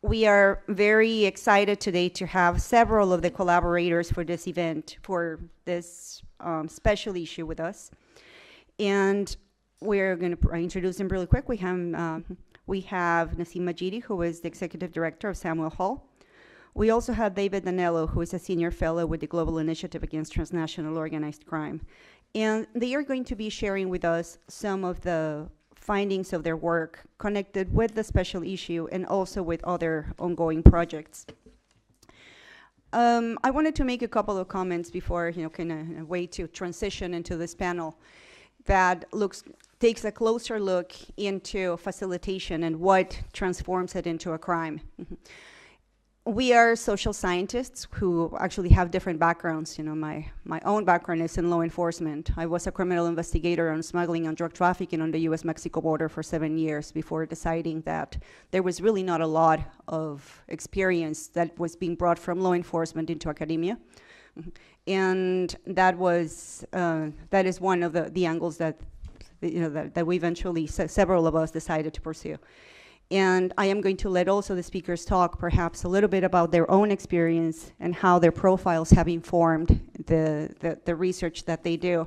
We are very excited today to have several of the collaborators for this event, for this special issue with us. And we're going to introduce them really quick. We have Nassim Majidi, who is the Executive Director of Samuel Hall. We also have David Danelo, who is a Senior Fellow with the Global Initiative Against Transnational Organized Crime. And they are going to be sharing with us some of the findings of their work connected with the special issue and also with other ongoing projects. I wanted to make a couple of comments before, kind of a way to transition into this panel that takes a closer look into facilitation and what transforms it into a crime. We are social scientists who actually have different backgrounds. My own background is in law enforcement. I was a criminal investigator on smuggling and drug trafficking on the US-Mexico border for 7 years before deciding that there was really not a lot of experience that was being brought from law enforcement into academia. And that is one of the angles that we eventually, several of us decided to pursue. And I am going to let also the speakers talk perhaps a little bit about their own experience and how their profiles have informed the research that they do.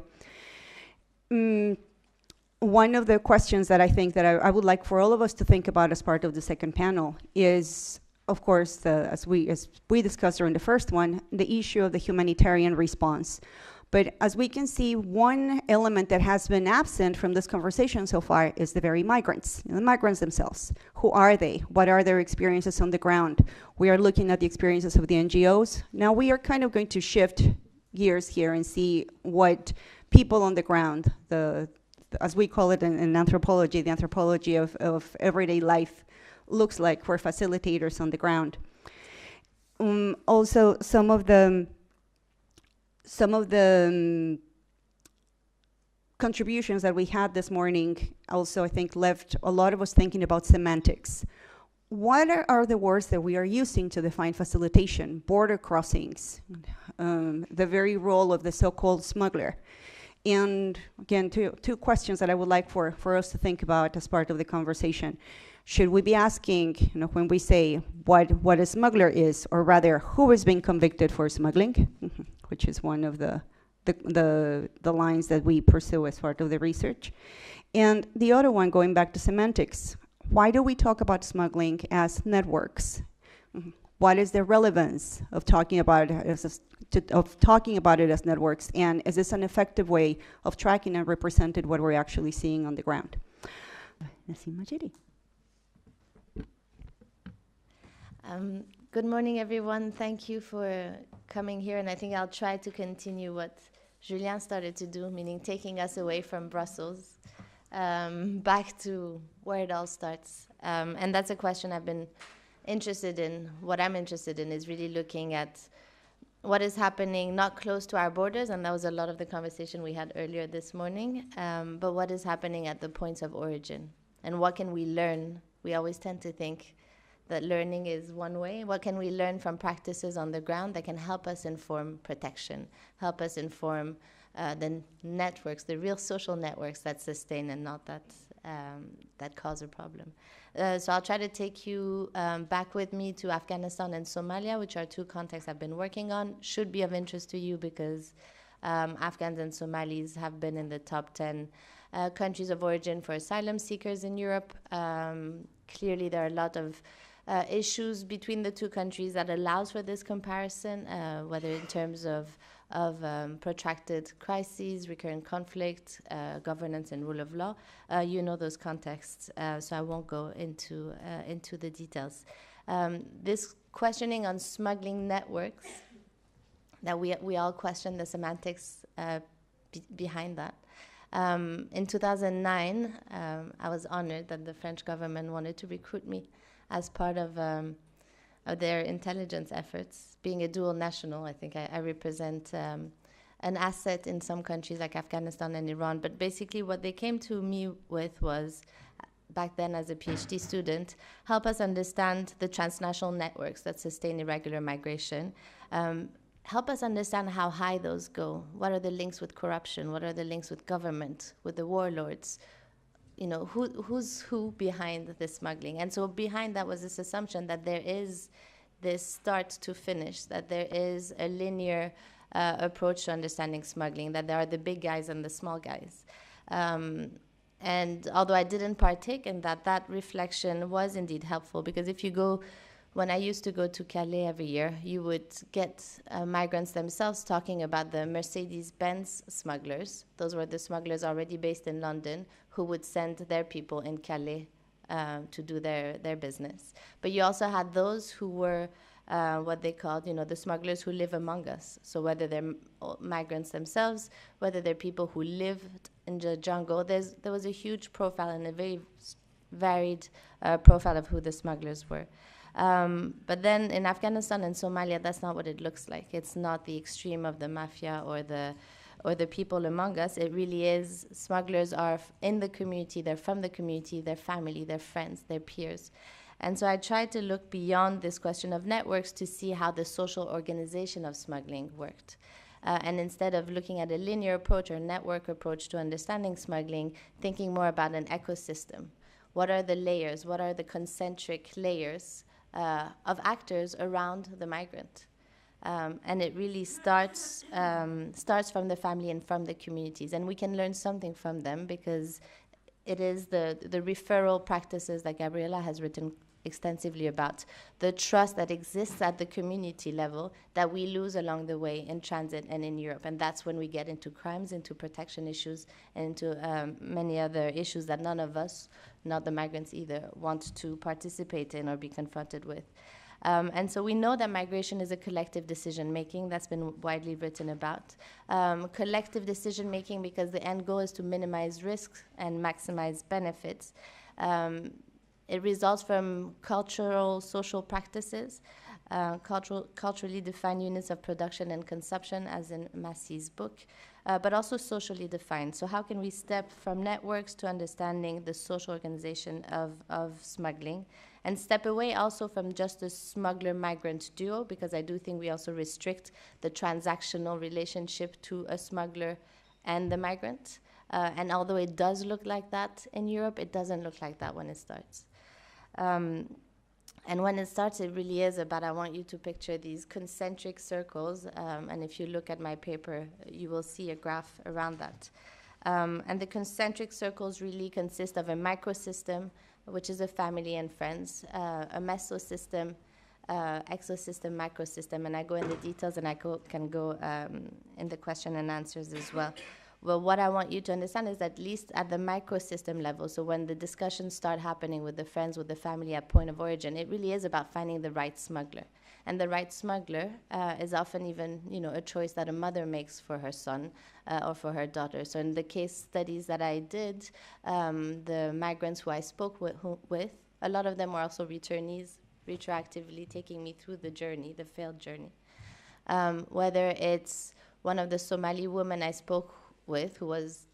One of the questions that I think that I would like for all of us to think about as part of the second panel is, of course, as we discussed during the first one, the issue of the humanitarian response. But as we can see, one element that has been absent from this conversation so far is the very migrants, the migrants themselves. Who are they? What are their experiences on the ground? We are looking at the experiences of the NGOs. Now we are kind of going to shift gears here and see what people on the ground, as we call it in anthropology, the anthropology of everyday life looks like for facilitators on the ground. Also, some of the contributions that we had this morning also, I think, left a lot of us thinking about semantics. What are the words that we are using to define facilitation, border crossings, the very role of the so-called smuggler? And again, two questions that I would like for us to think about as part of the conversation. Should we be asking, when we say what a smuggler is, or rather, who is being convicted for smuggling, which is one of the lines that we pursue as part of the research. And the other one, going back to semantics, why do we talk about smuggling as networks? What is the relevance of talking about it as networks, and is this an effective way of tracking and representing what we're actually seeing on the ground? Nassim Majidi. Good morning, everyone. Thank you for coming here, and I think I'll try to continue what Julien started to do, meaning taking us away from Brussels back to where it all starts. And that's a question I've been interested in. What I'm interested in is really looking at what is happening not close to our borders, and that was a lot of the conversation we had earlier this morning, but what is happening at the points of origin, and what can we learn? We always tend to think that learning is one way. What can we learn from practices on the ground that can help us inform protection, help us inform the networks, the real social networks that sustain and not that cause a problem. So I'll try to take you back with me to Afghanistan and Somalia, which are two contexts I've been working on. Should be of interest to you because Afghans and Somalis have been in the top 10 countries of origin for asylum seekers in Europe. Clearly, there are a lot of issues between the two countries that allows for this comparison, whether in terms of protracted crises, recurrent conflict, governance and rule of law. You know those contexts, so I won't go into the details. This questioning on smuggling networks, that we all question the semantics behind that. In 2009, I was honored that the French government wanted to recruit me as part of their intelligence efforts. Being a dual national, I think I represent an asset in some countries like Afghanistan and Iran. But basically what they came to me with was, back then as a PhD student, help us understand the transnational networks that sustain irregular migration. Help us understand how high those go. What are the links with corruption? What are the links with government, with the warlords? who's who behind the smuggling. And so behind that was this assumption that there is this start to finish, that there is a linear approach to understanding smuggling, that there are the big guys and the small guys. And although I didn't partake in that, that reflection was indeed helpful, because if you go, when I used to go to Calais every year, you would get migrants themselves talking about the Mercedes-Benz smugglers. Those were the smugglers already based in London who would send their people in Calais to do their business. But you also had those who were what they called, the smugglers who live among us. So whether they're migrants themselves, whether they're people who lived in the jungle, there was a huge profile and a very varied profile of who the smugglers were. But then in Afghanistan and Somalia, that's not what it looks like. It's not the extreme of the mafia or the people among us. It really is, smugglers are in the community, they're from the community, their family, their friends, their peers. And so I tried to look beyond this question of networks to see how the social organization of smuggling worked. And instead of looking at a linear approach or network approach to understanding smuggling, thinking more about an ecosystem. What are the layers? What are the concentric layers of actors around the migrant? And it really starts from the family and from the communities. And we can learn something from them, because it is the referral practices that Gabriella has written extensively about, the trust that exists at the community level that we lose along the way in transit and in Europe. And that's when we get into crimes, into protection issues, and into many other issues that none of us, not the migrants either, want to participate in or be confronted with. And so we know that migration is a collective decision-making. That's been widely written about. Collective decision-making because the end goal is to minimize risks and maximize benefits. It results from cultural, social practices, culturally defined units of production and consumption, as in Massey's book, but also socially defined. So how can we step from networks to understanding the social organization of smuggling, and step away also from just the smuggler-migrant duo, because I do think we also restrict the transactional relationship to a smuggler and the migrant. And although it does look like that in Europe, it doesn't look like that when it starts. And when it starts, it really is about, I want you to picture these concentric circles, and if you look at my paper, you will see a graph around that. And the concentric circles really consist of a microsystem, which is a family and friends, a mesosystem, exosystem, microsystem, and I go in the details, and I can go in the question and answers as well. Well, what I want you to understand is that at least at the microsystem level, so when the discussions start happening with the friends, with the family at point of origin, it really is about finding the right smuggler. And the right smuggler is often even, a choice that a mother makes for her son or for her daughter. So in the case studies that I did, the migrants who I spoke with, a lot of them were also returnees, retroactively taking me through the journey, the failed journey. Whether it's one of the Somali women I spoke with, who was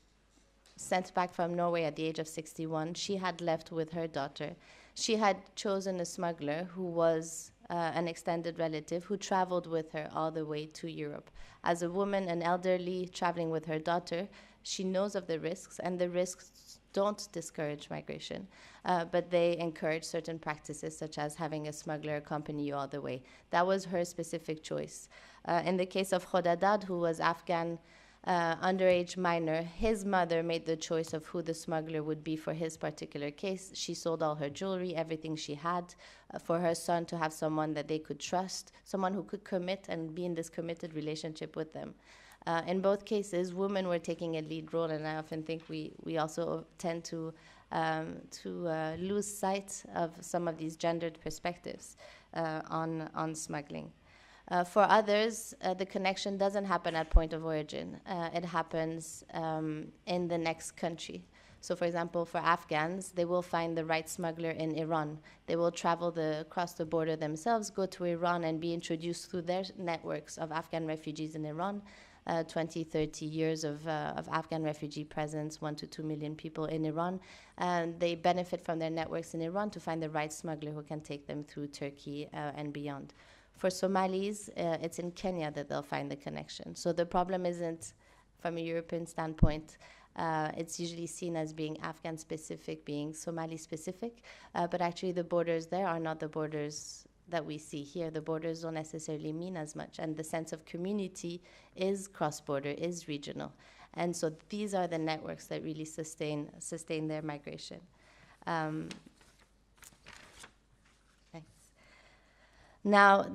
sent back from Norway at the age of 61. She had left with her daughter. She had chosen a smuggler who was an extended relative who traveled with her all the way to Europe. As a woman, an elderly traveling with her daughter, she knows of the risks, and the risks don't discourage migration, but they encourage certain practices, such as having a smuggler accompany you all the way. That was her specific choice. In the case of Khodadad, who was Afghan, underage minor, his mother made the choice of who the smuggler would be for his particular case. She sold all her jewelry, everything she had, for her son to have someone that they could trust, someone who could commit and be in this committed relationship with them. In both cases, women were taking a lead role, and I often think we also tend to lose sight of some of these gendered perspectives on smuggling. For others, the connection doesn't happen at point of origin. It happens in the next country. So, for example, for Afghans, they will find the right smuggler in Iran. They will travel across the border themselves, go to Iran, and be introduced through their networks of Afghan refugees in Iran. 20, 30 years of Afghan refugee presence, 1 to 2 million people in Iran. And they benefit from their networks in Iran to find the right smuggler who can take them through Turkey and beyond. For Somalis, it's in Kenya that they'll find the connection. So the problem isn't, from a European standpoint, It's usually seen as being Afghan-specific, being Somali-specific, but actually the borders there are not the borders that we see here. The borders don't necessarily mean as much, and the sense of community is cross-border, is regional. And so these are the networks that really sustain their migration. Thanks. Now,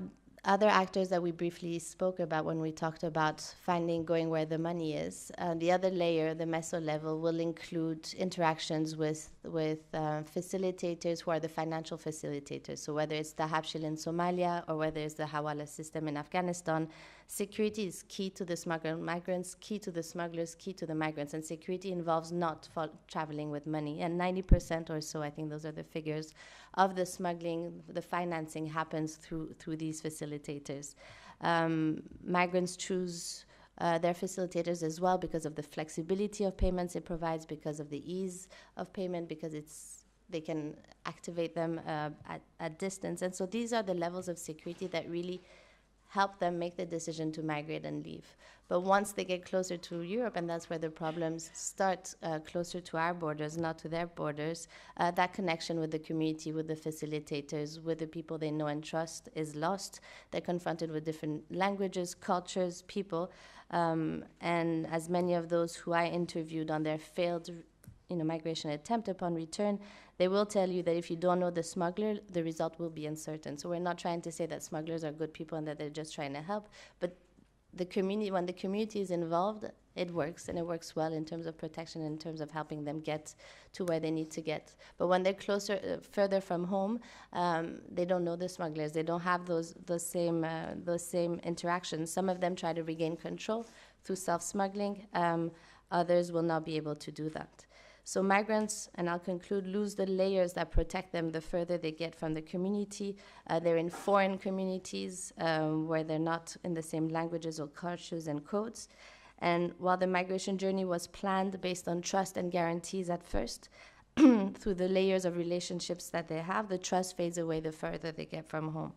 other actors that we briefly spoke about when we talked about going where the money is, the other layer, the meso level, will include interactions with facilitators who are the financial facilitators. So whether it's the Habshil in Somalia or whether it's the Hawala system in Afghanistan, security is key to the migrants, key to the smugglers, key to the migrants. And security involves not traveling with money. And 90% or so, I think those are the figures, of the smuggling, the financing happens through these facilitators. Migrants choose their facilitators as well because of the flexibility of payments it provides, because of the ease of payment, because they can activate them at distance. And so these are the levels of security that really help them make the decision to migrate and leave. But once they get closer to Europe, and that's where the problems start, closer to our borders, not to their borders, that connection with the community, with the facilitators, with the people they know and trust is lost. They're confronted with different languages, cultures, people, and as many of those who I interviewed on their failed migration attempt upon return, they will tell you that if you don't know the smuggler, the result will be uncertain. So we're not trying to say that smugglers are good people and that they're just trying to help, but the community, when the community is involved, it works, and it works well in terms of protection, in terms of helping them get to where they need to get. But when they're further from home, they don't know the smugglers. They don't have those same interactions. Some of them try to regain control through self-smuggling. Others will not be able to do that. So migrants, and I'll conclude, lose the layers that protect them the further they get from the community. They're in foreign communities where they're not in the same languages or cultures and codes. And while the migration journey was planned based on trust and guarantees at first, through the layers of relationships that they have, the trust fades away the further they get from home.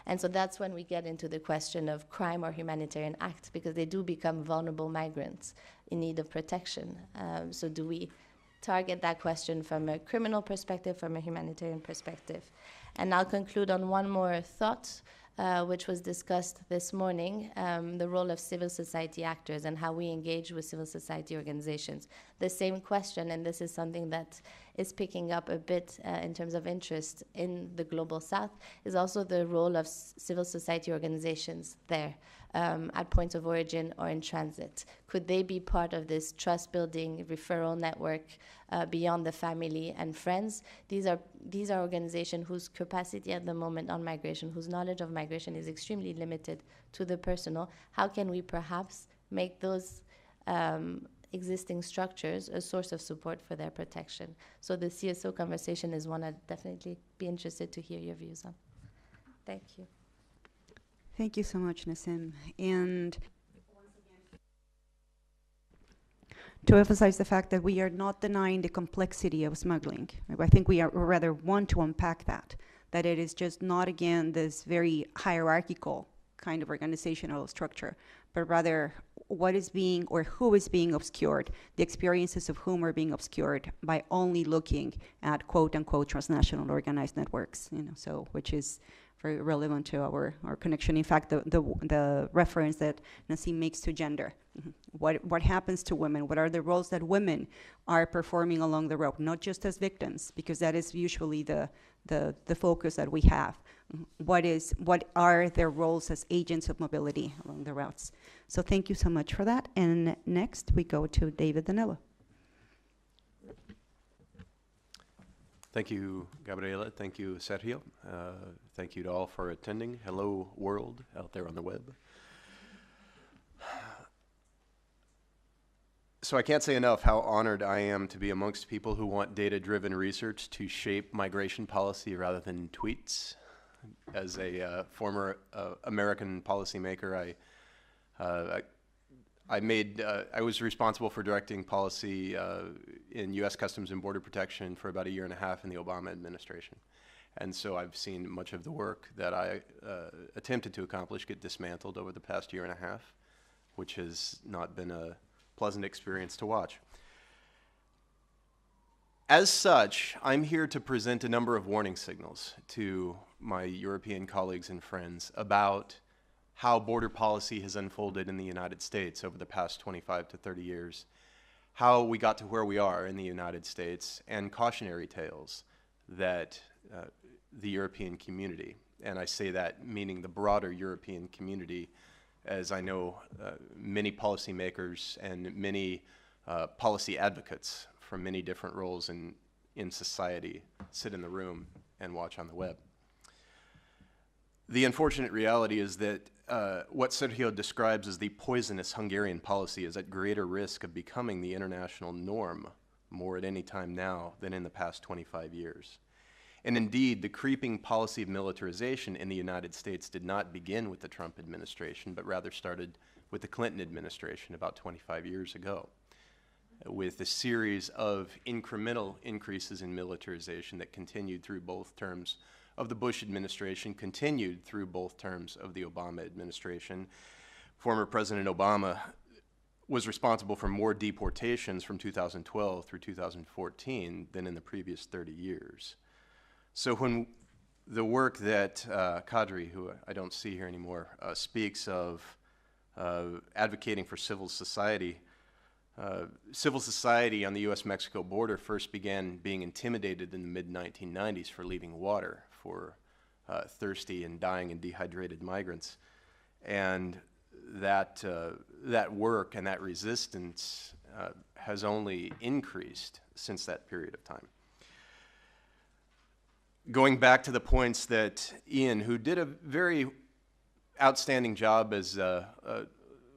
And so that's when we get into the question of crime or humanitarian act, because they do become vulnerable migrants in need of protection. So do we target that question from a criminal perspective, from a humanitarian perspective? And I'll conclude on one more thought, which was discussed this morning, the role of civil society actors and how we engage with civil society organizations. The same question, and this is something that is picking up a bit in terms of interest in the Global South, is also the role of civil society organizations there at points of origin or in transit. Could they be part of this trust-building referral network beyond the family and friends? These are organizations whose capacity at the moment on migration, whose knowledge of migration is extremely limited to the personal. How can we perhaps make those existing structures a source of support for their protection? So the CSO conversation is one I'd definitely be interested to hear your views on. Thank you. Thank you so much, Nassim. And to emphasize the fact that we are not denying the complexity of smuggling. I think we rather want to unpack that it is just not, again, this very hierarchical kind of organizational structure, but rather what is being or who is being obscured, the experiences of whom are being obscured by only looking at quote-unquote transnational organized networks, so which is very relevant to our connection. In fact, the reference that Nassim makes to gender. What happens to women? What are the roles that women are performing along the road? Not just as victims, because that is usually the focus that we have. What are their roles as agents of mobility along the routes? So thank you so much for that. And next we go to David Danelo. Thank you, Gabriella. Thank you, Sergio. Thank you to all for attending. Hello, world out there on the web. So I can't say enough how honored I am to be amongst people who want data-driven research to shape migration policy rather than tweets. As a former American policymaker, I was responsible for directing policy in U.S. Customs and Border Protection for about 1.5 years in the Obama administration. And so I've seen much of the work that I attempted to accomplish get dismantled over the past 1.5 years, which has not been a pleasant experience to watch. As such, I'm here to present a number of warning signals to my European colleagues and friends about how border policy has unfolded in the United States over the past 25 to 30 years, how we got to where we are in the United States, and cautionary tales that the European community, and I say that meaning the broader European community, as I know many policymakers and many policy advocates from many different roles in society sit in the room and watch on the web. The unfortunate reality is that what Sergio describes as the poisonous Hungarian policy is at greater risk of becoming the international norm more at any time now than in the past 25 years. And indeed, the creeping policy of militarization in the United States did not begin with the Trump administration, but rather started with the Clinton administration about 25 years ago, with a series of incremental increases in militarization that continued through both terms of the Bush administration, continued through both terms of the Obama administration. Former President Obama was responsible for more deportations from 2012 through 2014 than in the previous 30 years. So when the work that Kadri, who I don't see here anymore, speaks of advocating for civil society on the U.S.-Mexico border first began being intimidated in the mid-1990s for leaving water for thirsty and dying and dehydrated migrants. And that work and that resistance has only increased since that period of time. Going back to the points that Ian, who did a very outstanding job as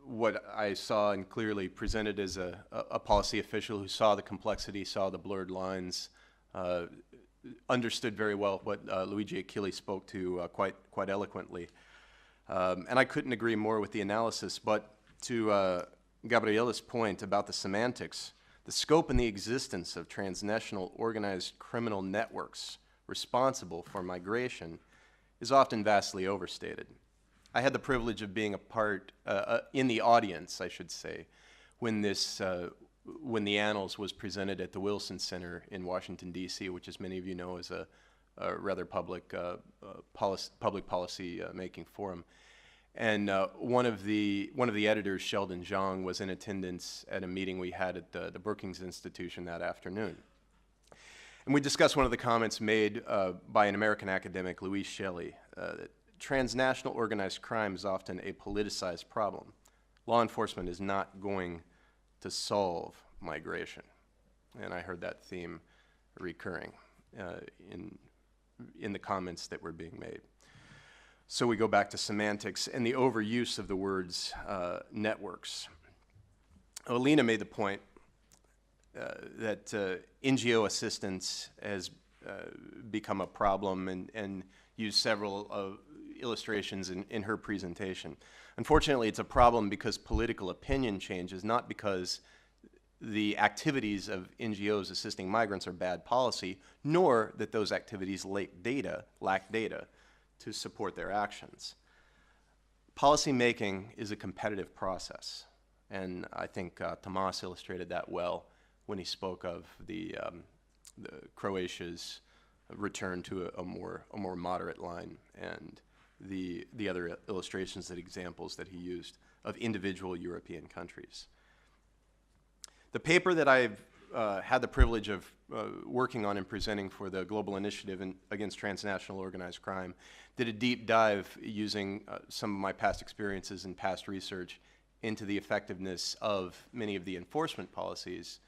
what I saw and clearly presented as a policy official who saw the complexity, saw the blurred lines, understood very well what Luigi Achilli spoke to quite eloquently. And I couldn't agree more with the analysis, but to Gabriella's point about the semantics, the scope and the existence of transnational organized criminal networks responsible for migration is often vastly overstated. I had the privilege of being a part, in the audience, I should say, when the Annals was presented at the Wilson Center in Washington, D.C., which, as many of you know, is a rather public policy making forum. And one of the editors, Sheldon Zhang, was in attendance at a meeting we had at the Brookings Institution that afternoon. And we discussed one of the comments made by an American academic, Louise Shelley, that transnational organized crime is often a politicized problem. Law enforcement is not going to solve migration. And I heard that theme recurring in the comments that were being made. So we go back to semantics and the overuse of the words networks. Alina made the point that NGO assistance has become a problem and used several illustrations in her presentation. Unfortunately, it's a problem because political opinion changes, not because the activities of NGOs assisting migrants are bad policy, nor that those activities lack data to support their actions. Policy making is a competitive process, and I think Tomas illustrated that well when he spoke of the Croatia's return to a more moderate line, and the other illustrations and examples that he used of individual European countries. The paper that I've had the privilege of working on and presenting for the Global Initiative Against Transnational Organized Crime did a deep dive using some of my past experiences and past research into the effectiveness of many of the enforcement policies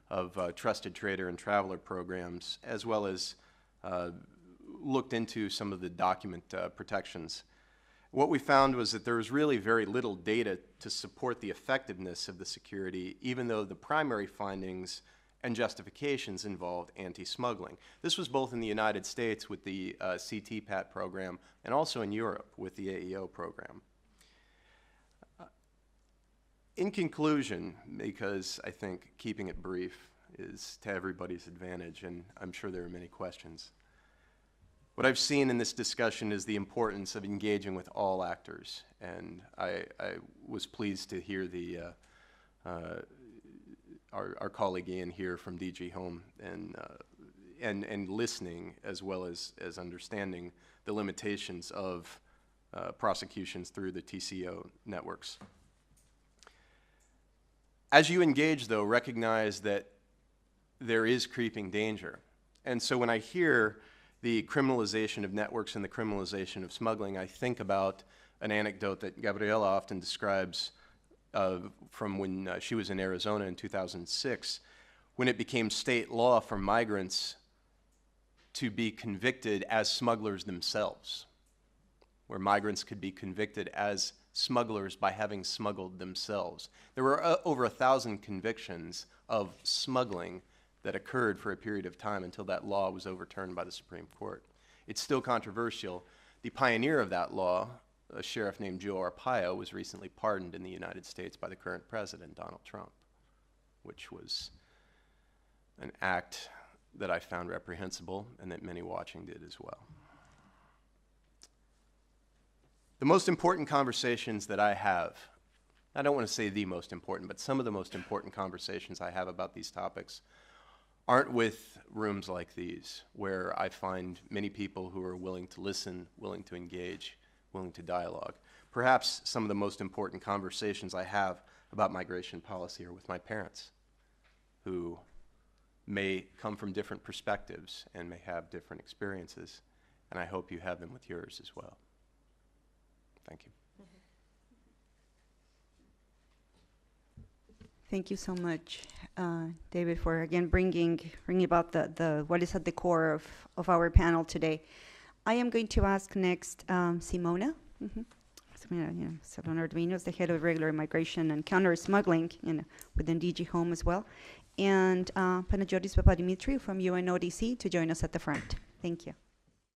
of trusted trader and traveler programs, as well as looked into some of the document protections. What we found was that there was really very little data to support the effectiveness of the security, even though the primary findings and justifications involved anti-smuggling. This was both in the United States with the CTPAT program and also in Europe with the AEO program. In conclusion, because I think keeping it brief is to everybody's advantage, and I'm sure there are many questions, what I've seen in this discussion is the importance of engaging with all actors, and I was pleased to hear our colleague Ian here from DG Home and listening as well as understanding the limitations of prosecutions through the TCO networks. As you engage, though, recognize that there is creeping danger. And so when I hear the criminalization of networks and the criminalization of smuggling, I think about an anecdote that Gabriella often describes from when she was in Arizona in 2006, when it became state law for migrants to be convicted as smugglers themselves, where migrants could be convicted as smugglers by having smuggled themselves. There were over 1,000 convictions of smuggling that occurred for a period of time until that law was overturned by the Supreme Court. It's still controversial. The pioneer of that law, a sheriff named Joe Arpaio, was recently pardoned in the United States by the current president, Donald Trump, which was an act that I found reprehensible and that many watching did as well. The most important conversations that I have, I don't want to say the most important, but some of the most important conversations I have about these topics aren't with rooms like these, where I find many people who are willing to listen, willing to engage, willing to dialogue. Perhaps some of the most important conversations I have about migration policy are with my parents, who may come from different perspectives and may have different experiences, and I hope you have them with yours as well. Thank you. Thank you so much, David, for again bringing about the what is at the core of our panel today. I am going to ask next Simona. Simona Arduino is the head of regular migration and counter smuggling within DG Home as well, and Panagiotis Papadimitriou from UNODC to join us at the front. Thank you.